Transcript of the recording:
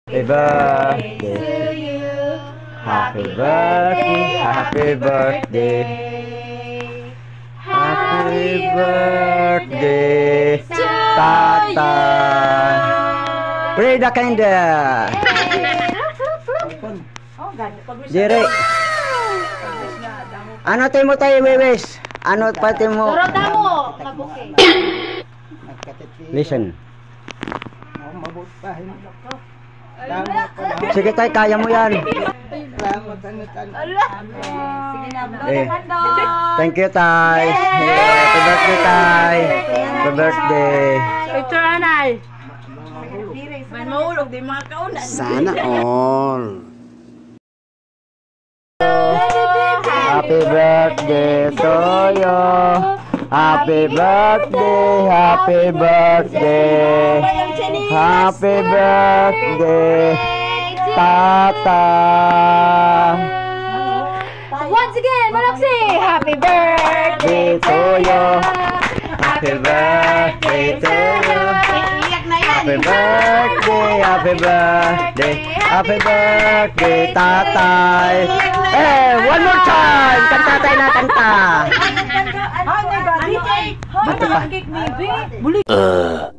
Happy birthday to you. Happy birthday, happy birthday. Happy birthday, Tata. Pray the candle. Jere. Ano tayo mo tayo, Wewes? Ano pati mo? Turot na mo. Nabuking. Listen. Sige tay, kaya mo yan. Thank you tay. Happy birthday tay. Happy birthday. Picture anay. May maulog di mga kaunan. Sana all. Happy birthday to you. Happy birthday, happy birthday. Happy birthday, Tata. Once again, Malaksi, happy birthday To you. Happy birthday to you. Happy birthday, happy birthday. Happy birthday, Tatay. Eh, one more time. Kanta tayo na kanta. Ano?